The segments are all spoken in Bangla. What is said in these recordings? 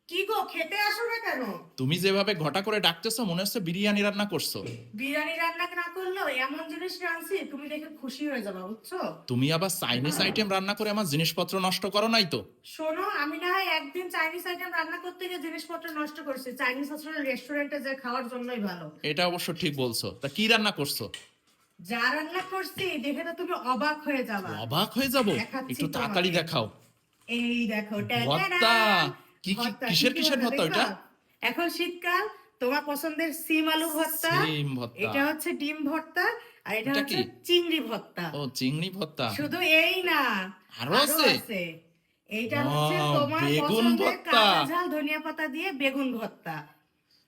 কি গো, খেতে আসো না কেন? তুমি যেভাবে ঘটা করে ডাকতেছো মনে হচ্ছে বিরিয়ানি রান্না করছো। বিরিয়ানি রান্না না করলেও এমন জিনিস রাঁধছি তুমি দেখে খুশি হয়ে যাবা, বুঝছো? তুমি আবার চাইনিজ আইটেম রান্না করে আমার জিনিসপত্র নষ্ট করো নাই তো? শোনো, আমি না হয় একদিন চাইনিজ আইটেম রান্না করতে গিয়ে জিনিসপত্র নষ্ট করছি। চাইনিজ আসলে রেস্টুরেন্টে যে খাওয়ার জন্যই ভালো। এটা অবশ্য ঠিক বলছো। তা কি রান্না করছো? যা রান্না করছি দেখে তো তুমি অবাক হয়ে যাবা। অবাক হয়ে যাব। দেখাচ্ছি একটু তাড়াতাড়ি তোমাকে। দেখাও। এই দেখো, ভর্তা। ট্যাটাডান। ভর্তা, কিসের কি কিসের ভর্তা দেখবা? ওইটা? এখন শীতকাল, তোমার পছন্দের সিম আলু ভর্তা। সিম ভর্তা। এটা হচ্ছে ডিম ভর্তা। আর এটা এটা হচ্ছে কি? চিংড়ি ভর্তা। ও, চিংড়ি ভর্তা। শুধু এই না, আরো আরো আছে? আছে। এইটা হচ্ছে তোমার বেগুন পছন্দের ভর্তা। কাঁচা ঝাল ধনিয়া পাতা দিয়ে বেগুন ভর্তা।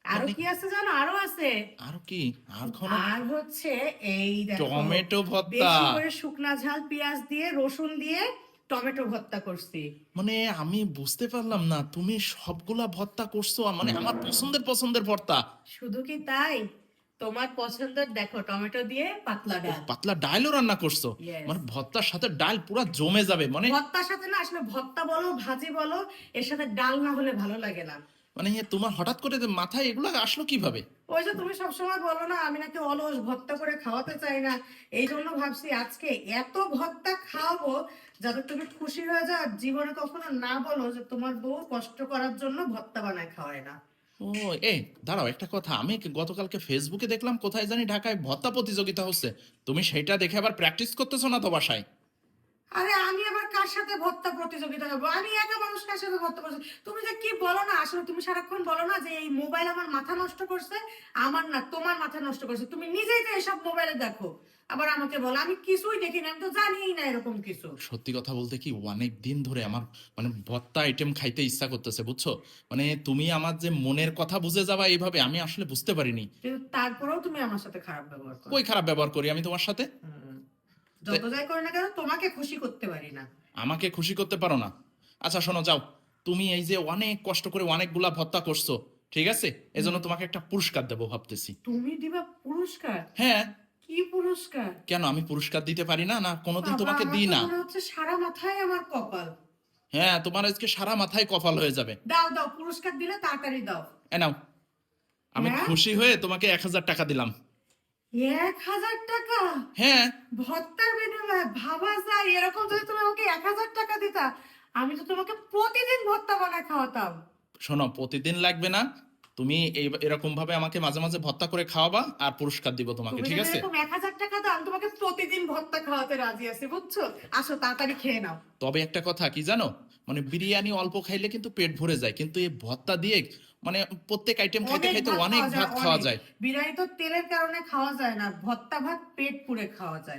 আরো মানে কি আছে জানো? আরো আছে। আরো কি? আর আর হচ্ছে এই দেখো, টমেটো ভর্তা। বেশি করে শুকনা ঝাল পেঁয়াজ দিয়ে রসুন দিয়ে টমেটো ভর্তা করছি। মানে আমি বুঝতে পারলাম না, তুমি সবগুলা ভর্তা করছো, মানে আমার পছন্দের পছন্দের ভর্তা। শুধু কি তাই, তোমার পছন্দের দেখো টমেটো দিয়ে পাতলা ও, ডাল। পাতলা ডালও রান্না করছো? Yes. মানে ভর্তার সাথে ডাল পুরা জমে যাবে মানে। ভর্তার সাথে না, আসলে ভর্তা বলো ভাজি বলো, এর সাথে ডাল না হলে ভালো লাগে না। মানে তোমার হঠাৎ করে যে মাথায় এগুলো আসলো কিভাবে? ওই যে তুমি সবসময় বলো না আমি নাকি অলস, ভর্তা করে খাওয়াতে চাই না। এই জন্য ভাবছি আজকে এত ভর্তা খাওয়াবো যাতে তুমি খুশি হয়ে যাও, আর জীবনে কখনো না বলো যে তোমার বউ কষ্ট করার জন্য ভর্তা বানায় খাওয়ায় না। ও, এই দাঁড়াও, একটা কথা, আমি গতকালকে ফেসবুকে দেখলাম কোথায় জানি ঢাকায় ভর্তা প্রতিযোগিতা হচ্ছে। তুমি সেটা দেখে আবার প্র্যাকটিস করতেছো না তো বাসায়? আরে আমি আবার কার সাথে ভর্তা প্রতিযোগিতা করবো? আমি একা মানুষ, কার সাথে ভর্তা প্রতিযোগিতা? তুমি যে কি বলো না, আসলে তুমি সারাক্ষণ বলো না যে এই মোবাইল আমার মাথা নষ্ট করছে। আমার না, তোমার মাথা নষ্ট করছে। তুমি নিজেই তো এসব মোবাইলে দেখো, আবার আমাকে বলো আমি কিছুই দেখি না, আমি তো জানিই না এরকম কিছু। সত্যি কথা বলতে কি, অনেক দিন ধরে আমার মানে ভর্তা আইটেম খাইতে ইচ্ছা করতেছে, বুঝছো? মানে তুমি আমার যে মনের কথা বুঝে যাবা এইভাবে আমি আসলে বুঝতে পারিনি। কিন্তু তারপরেও তুমি আমার সাথে খারাপ ব্যবহার করো। কই খারাপ ব্যবহার করি আমি তোমার সাথে? হুম। যত যাই করে না কেন তোমাকে খুশি করতে পারি না। আমাকে খুশি করতে পারো না? আচ্ছা শোনো, যাও, তুমি এই যে অনেক কষ্ট করে অনেকগুলা ভর্তা করছো, ঠিক আছে, এজন্য তোমাকে একটা পুরস্কার দেবো ভাবতেছি। তুমি দিবা পুরস্কার? হ্যাঁ। কি পুরস্কার? কেন, আমি পুরস্কার দিতে পারি না? না কোনোদিন বাবা, তোমাকে আমার দিই তো না? মনে হচ্ছে সারা মাথায় আমার কপাল। হ্যাঁ, তোমার আজকে সারা মাথায় কপাল হয়ে যাবে। দাও দাও, পুরস্কার দিলে তাড়াতাড়ি দাও। এ নাও, আমি হ্যাঁ? খুশি হয়ে তোমাকে 1,000 টাকা দিলাম। 1,000 টাকা? হ্যাঁ। ভর্তার বিনিময়ে ভাবা যায়? এরকম যদি তুমি আমাকে 1,000 টাকা দিতা, আমি তো তোমাকে প্রতিদিন ভর্তা বানায় খাওয়াতাম। শোনো, প্রতিদিন লাগবে না, তুমি এই এরকম ভাবে আমাকে মাঝে মাঝে ভর্তা করে খাওয়াবা আর পুরস্কার দিব তোমাকে, তুমি ঠিক যদি আছে? এরকম 1,000 টাকা দাও, আমি তোমাকে প্রতিদিন ভর্তা খাওয়াতে রাজি আছি, বুঝছো? আসো তাড়াতাড়ি খেয়ে নাও। তবে একটা কথা কি জানো, মানে বিরিয়ানি অল্প খাইলে কিন্তু পেট ভরে যায়, কিন্তু এই ভর্তা দিয়ে মানে প্রত্যেক আইটেম খাইতে অনেক খাইতে ভাত অনেক খাওয়া যায়, ভাত খাওয়া অনেক। যায়। বিরিয়ানি তো তেলের কারণে খাওয়া যায় না, ভর্তা ভাত পেট পুরে খাওয়া যায়।